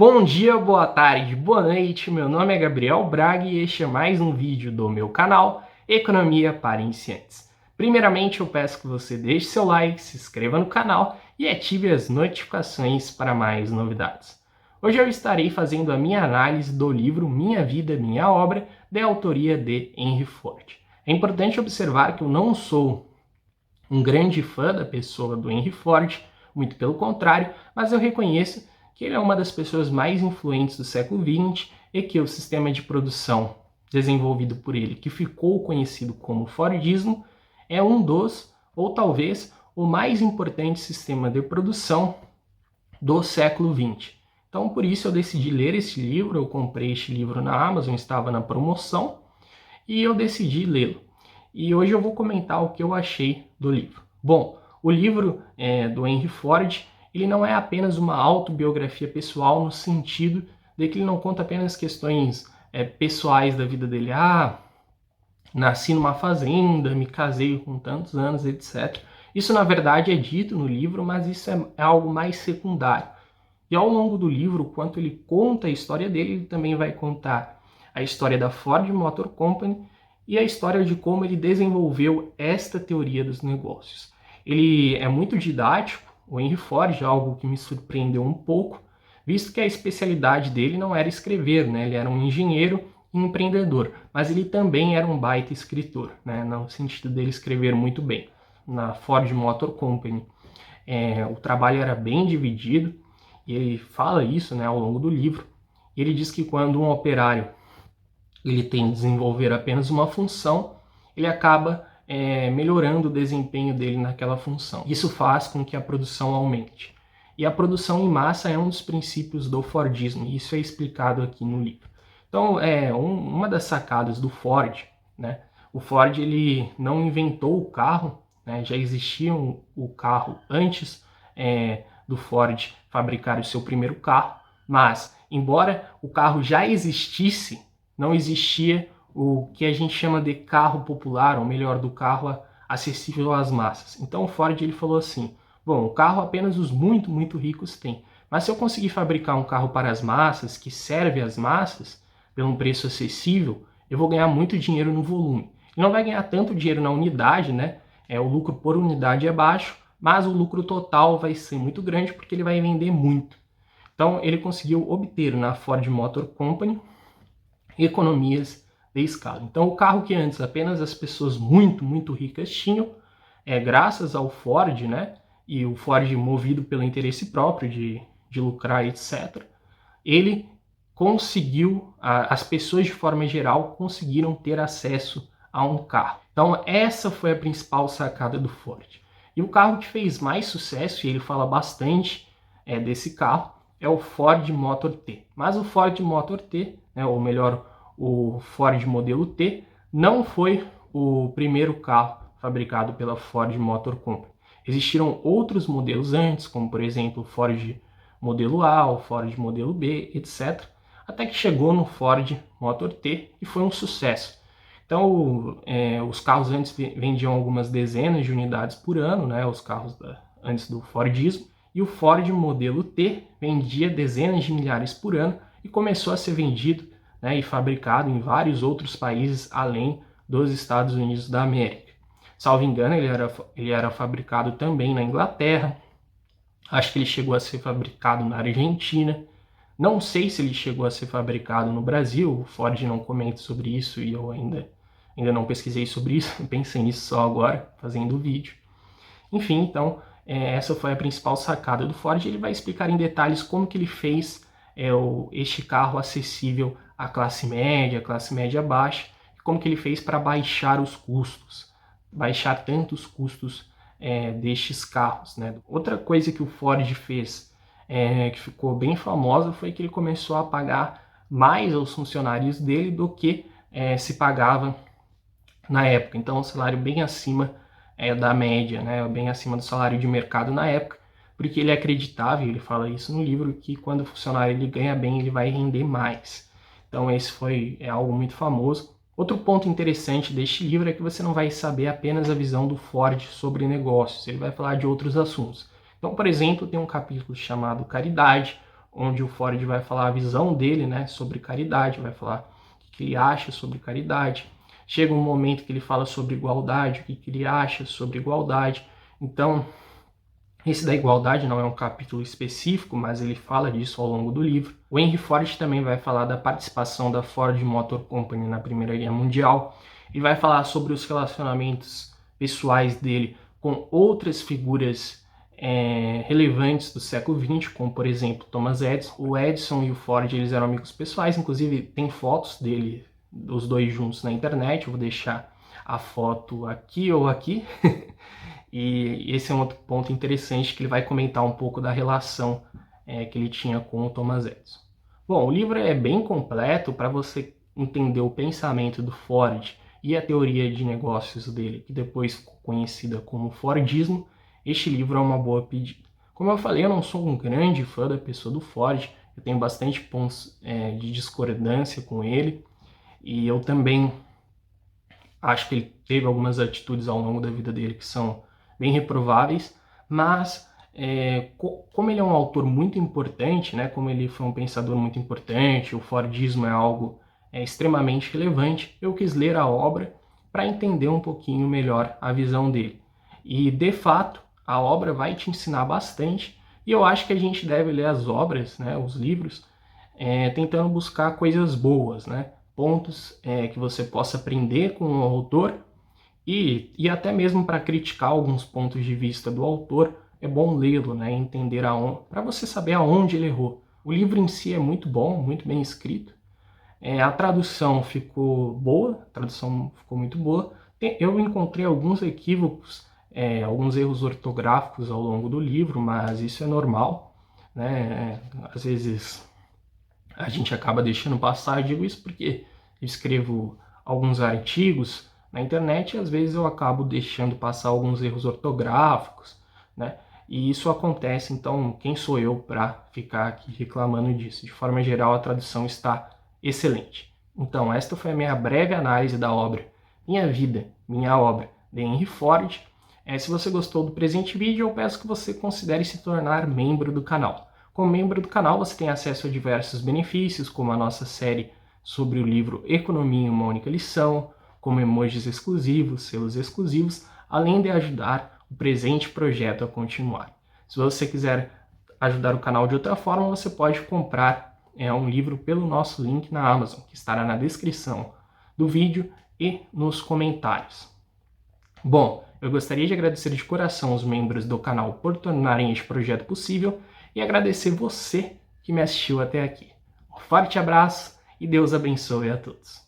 Bom dia, boa tarde, boa noite, meu nome é Gabriel Braga e este é mais um vídeo do meu canal Economia para Iniciantes. Primeiramente eu peço que você deixe seu like, se inscreva no canal e ative as notificações para mais novidades. Hoje eu estarei fazendo a minha análise do livro Minha Vida, Minha Obra, de autoria de Henry Ford. É importante observar que eu não sou um grande fã da pessoa do Henry Ford, muito pelo contrário, mas eu reconheço que ele é uma das pessoas mais influentes do século XX e que o sistema de produção desenvolvido por ele, que ficou conhecido como Fordismo, é um dos, ou talvez, o mais importante sistema de produção do século XX. Então, por isso eu decidi ler esse livro, eu comprei este livro na Amazon, estava na promoção, e eu decidi lê-lo. E hoje eu vou comentar o que eu achei do livro. Bom, o livro do Henry Ford, ele não é apenas uma autobiografia pessoal no sentido de que ele não conta apenas questões pessoais da vida dele. Nasci numa fazenda, me casei com tantos anos, etc. Isso, na verdade, é dito no livro, mas isso é algo mais secundário. E ao longo do livro, quanto ele conta a história dele, ele também vai contar a história da Ford Motor Company e a história de como ele desenvolveu esta teoria dos negócios. Ele é muito didático, o Henry Ford, algo que me surpreendeu um pouco, visto que a especialidade dele não era escrever, né? Ele era um engenheiro e empreendedor, mas ele também era um baita escritor, né? No sentido dele escrever muito bem. Na Ford Motor Company, o trabalho era bem dividido, e ele fala isso, né, ao longo do livro. Ele diz que quando um operário ele tem que desenvolver apenas uma função, ele acaba melhorando o desempenho dele naquela função. Isso faz com que a produção aumente. E a produção em massa é um dos princípios do Fordismo, e isso é explicado aqui no livro. Então, uma das sacadas do Ford, né, o Ford ele não inventou o carro, né, já existia o carro antes do Ford fabricar o seu primeiro carro, mas, embora o carro já existisse, não existia o que a gente chama de carro popular, ou melhor, do carro acessível às massas. Então o Ford ele falou assim, bom, o carro apenas os muito ricos têm, mas se eu conseguir fabricar um carro para as massas, que serve às massas, pelo um preço acessível, eu vou ganhar muito dinheiro no volume. Ele não vai ganhar tanto dinheiro na unidade, né? O lucro por unidade é baixo, mas o lucro total vai ser muito grande porque ele vai vender muito. Então ele conseguiu obter na Ford Motor Company economias de escala. Então o carro que antes apenas as pessoas muito ricas tinham, graças ao Ford, né? E o Ford movido pelo interesse próprio de lucrar, etc. Ele conseguiu, as pessoas de forma geral conseguiram ter acesso a um carro. Então essa foi a principal sacada do Ford. E o carro que fez mais sucesso, e ele fala bastante desse carro, é o Ford Motor T. Mas o Ford Motor T, ou melhor, o Ford modelo T, não foi o primeiro carro fabricado pela Ford Motor Company. Existiram outros modelos antes, como por exemplo o Ford modelo A, o Ford modelo B, etc. Até que chegou no Ford Motor T e foi um sucesso. Então, os carros antes vendiam algumas dezenas de unidades por ano, né, os carros antes do Fordismo, e o Ford modelo T vendia dezenas de milhares por ano e começou a ser vendido, né, e fabricado em vários outros países além dos Estados Unidos da América. Salvo engano, ele era fabricado também na Inglaterra, acho que ele chegou a ser fabricado na Argentina, não sei se ele chegou a ser fabricado no Brasil, o Ford não comenta sobre isso e eu ainda não pesquisei sobre isso, pensei nisso só agora, fazendo o vídeo. Enfim, então, essa foi a principal sacada do Ford. Ele vai explicar em detalhes como que ele fez este carro acessível à classe média baixa, e como que ele fez para baixar os custos, baixar tanto os custos destes carros, né? Outra coisa que o Ford fez, que ficou bem famosa, foi que ele começou a pagar mais aos funcionários dele do que se pagava na época. Então, um salário bem acima da média, né? Bem acima do salário de mercado na época, porque ele acreditava, e ele fala isso no livro, que quando o funcionário ele ganha bem, ele vai render mais. Então esse é algo muito famoso. Outro ponto interessante deste livro é que você não vai saber apenas a visão do Ford sobre negócios, ele vai falar de outros assuntos. Então, por exemplo, tem um capítulo chamado Caridade, onde o Ford vai falar a visão dele, né, sobre caridade, vai falar o que ele acha sobre caridade. Chega um momento que ele fala sobre igualdade, o que ele acha sobre igualdade. Então, esse da igualdade não é um capítulo específico, mas ele fala disso ao longo do livro. O Henry Ford também vai falar da participação da Ford Motor Company na Primeira Guerra Mundial. Ele vai falar sobre os relacionamentos pessoais dele com outras figuras relevantes do século XX, como por exemplo Thomas Edison. O Edison e o Ford, eles eram amigos pessoais, inclusive tem fotos dele, dos dois juntos na internet. Eu vou deixar a foto aqui ou aqui. E esse é um outro ponto interessante, que ele vai comentar um pouco da relação que ele tinha com o Thomas Edison. Bom, o livro é bem completo para você entender o pensamento do Ford e a teoria de negócios dele, que depois ficou conhecida como Fordismo. Este livro é uma boa pedida. Como eu falei, eu não sou um grande fã da pessoa do Ford, eu tenho bastante pontos de discordância com ele, e eu também acho que ele teve algumas atitudes ao longo da vida dele que são bem reprováveis, mas como ele é um autor muito importante, né, como ele foi um pensador muito importante, o Fordismo é algo extremamente relevante, eu quis ler a obra para entender um pouquinho melhor a visão dele. E, de fato, a obra vai te ensinar bastante, e eu acho que a gente deve ler as obras, né, os livros, tentando buscar coisas boas, né, pontos que você possa aprender com o autor, e até mesmo para criticar alguns pontos de vista do autor, é bom lê-lo, né, entender para você saber aonde ele errou. O livro em si é muito bom, muito bem escrito. A tradução ficou boa, a tradução ficou muito boa. Eu encontrei alguns equívocos, alguns erros ortográficos ao longo do livro, mas isso é normal, né? Às vezes a gente acaba deixando passar. Eu digo isso porque eu escrevo alguns artigos na internet e às vezes eu acabo deixando passar alguns erros ortográficos, né? E isso acontece, então quem sou eu para ficar aqui reclamando disso? De forma geral, a tradução está excelente. Então, esta foi a minha breve análise da obra Minha Vida, Minha Obra, de Henry Ford. Se você gostou do presente vídeo, eu peço que você considere se tornar membro do canal. Como membro do canal, você tem acesso a diversos benefícios, como a nossa série sobre o livro Economia em uma Única Lição, como emojis exclusivos, selos exclusivos, além de ajudar o presente projeto a continuar. Se você quiser ajudar o canal de outra forma, você pode comprar um livro pelo nosso link na Amazon, que estará na descrição do vídeo e nos comentários. Bom, eu gostaria de agradecer de coração os membros do canal por tornarem este projeto possível e agradecer você que me assistiu até aqui. Um forte abraço e Deus abençoe a todos.